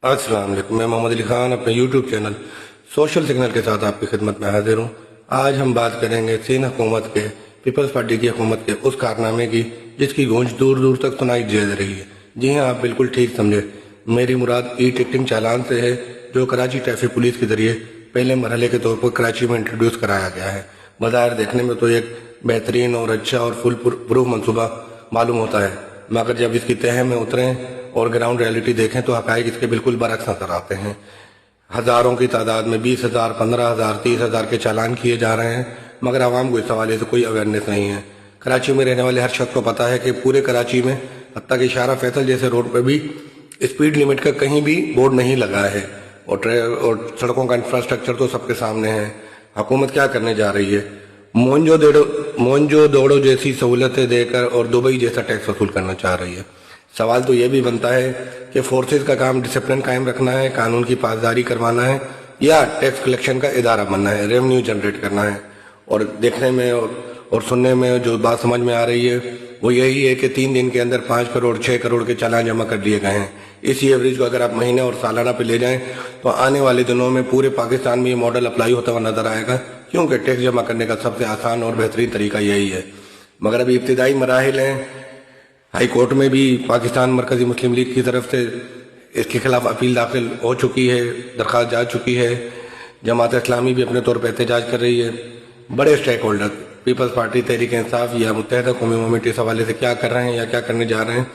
अस्सलाम वालेकुम। मैं मोहम्मद अली खान अपने यूट्यूब चैनल सोशल सिग्नल के साथ आपकी खिदमत में हाजिर हूँ। आज हम बात करेंगे सिंध हुकूमत के, पीपल्स पार्टी की हुकूमत के उस कारनामे की जिसकी गूंज दूर दूर तक सुनाई दे रही है। जी हाँ, आप बिल्कुल ठीक समझे। मेरी मुराद ई टिकटिंग चालान से है, जो कराची ट्रैफिक पुलिस के जरिए पहले मरहले के तौर पर कराची में इंट्रोड्यूस कराया गया है। बज़ाहिर देखने में तो एक बेहतरीन और अच्छा और फुल प्रूफ मनसूबा मालूम होता है, मगर जब इसकी तह में उतरें और ग्राउंड रियलिटी देखें तो हकायक इसके बिल्कुल बरक्स नजर आते हैं। हज़ारों की तादाद में 20,000, 15,000, 30,000 के चालान किए जा रहे हैं, मगर आवाम को इस हवाले से कोई अवेयरनेस नहीं है। कराची में रहने वाले हर शख्स को पता है कि पूरे कराची में हत्ता कि शारा फैसल जैसे रोड पर भी स्पीड लिमिट का कहीं भी बोर्ड नहीं लगा है, और सड़कों का इंफ्रास्ट्रक्चर तो सबके सामने है। हुकूमत क्या करने जा रही है? मोहनजो दौड़ो जैसी सहूलतें देकर और दुबई जैसा टैक्स वसूल करना चाह रही है। सवाल तो यह भी बनता है कि फोर्सेस का काम डिसिप्लिन कायम रखना है, कानून की पासदारी करवाना है, या टैक्स कलेक्शन का इदारा बनना है, रेवेन्यू जनरेट करना है। और देखने में और सुनने में जो बात समझ में आ रही है वो यही है कि 3 दिन के अंदर 5 करोड़ 6 करोड़ के चालान जमा कर दिए गए हैं। इसी एवरेज को अगर आप महीने और सालाना पे ले जाएं तो आने वाले दिनों में पूरे पाकिस्तान में ये मॉडल अप्लाई होता हुआ नजर आएगा, क्योंकि टैक्स जमा करने का सबसे आसान और बेहतरीन तरीका यही है। मगर अभी इब्तिदाई मराहिल हैं। हाई कोर्ट में भी पाकिस्तान मरकजी मुस्लिम लीग की तरफ से इसके खिलाफ अपील दाखिल हो चुकी है, दरख्वास्त जा चुकी है। जमात इस्लामी भी अपने तौर पर एहतजाज कर रही है। बड़े stake holder peoples party, Tehreek Insaf या मुत्तहदा कौमी मूवमेंट इस हवाले से क्या कर रहे हैं या क्या करने जा रहे हैं,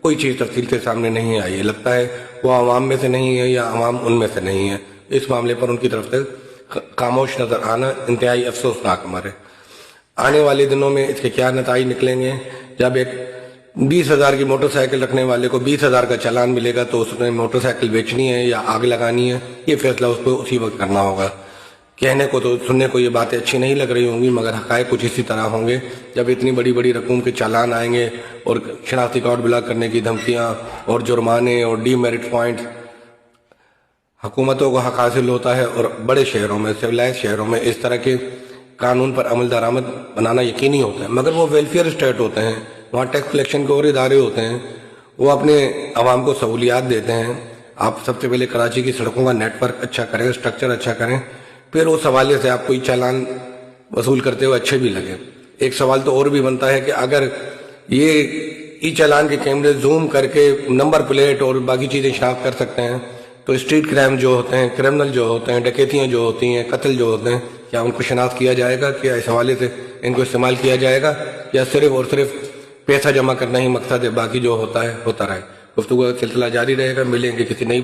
कोई चीज़ तफसील से सामने नहीं आई है। लगता है वो आवाम में से नहीं है या आवाम उनमें से नहीं है। इस मामले पर उनकी तरफ से खामोश नजर आना इंतहाई अफसोसनाक अमर है। आने वाले दिनों में इसके क्या नताइज निकलेंगे? जब एक 20,000 की मोटरसाइकिल रखने वाले को 20,000 का चालान मिलेगा तो उसने मोटरसाइकिल बेचनी है या आग लगानी है, ये फैसला उसको उसी वक्त करना होगा। कहने को तो, सुनने को ये बातें अच्छी नहीं लग रही होंगी, मगर हकायक कुछ इसी तरह होंगे। जब इतनी बड़ी बड़ी रकूम के चालान आएंगे और शनाख्ती कार्ड ब्लॉक करने की धमकियां और जुर्माने और डीमेरिट पॉइंट, हुकूमतों को हक हासिल होता है। और बड़े शहरों में, सिविलाइज शहरों में इस तरह के कानून पर अमल दरामद बनाना यकीनी होता है, मगर वो वेलफेयर स्टेट होते हैं, वहाँ टैक्स कलेक्शन के और इदारे होते हैं, वो अपने आवाम को सहूलियात देते हैं। आप सबसे पहले कराची की सड़कों का नेटवर्क अच्छा करें, स्ट्रक्चर अच्छा करें, फिर उस हवाले से आपको चालान वसूल करते हुए अच्छे भी लगे। एक सवाल तो और भी बनता है कि अगर ये ई चालान के कैमरे जूम करके नंबर प्लेट और बाकी चीज़ें शनाख्त कर सकते हैं, तो स्ट्रीट क्राइम जो होते हैं, क्रिमिनल जो होते हैं, डकैतियाँ जो होती हैं, कत्ल जो होते हैं, क्या उनको शनाख्त किया जाएगा? क्या इस हवाले से इनको इस्तेमाल किया जाएगा, या सिर्फ और सिर्फ पैसा जमा करना ही मकसद है, बाकी जो होता है होता रहे? गुफ्तगू का सिलसिला जारी रहेगा। मिलेंगे किसी नई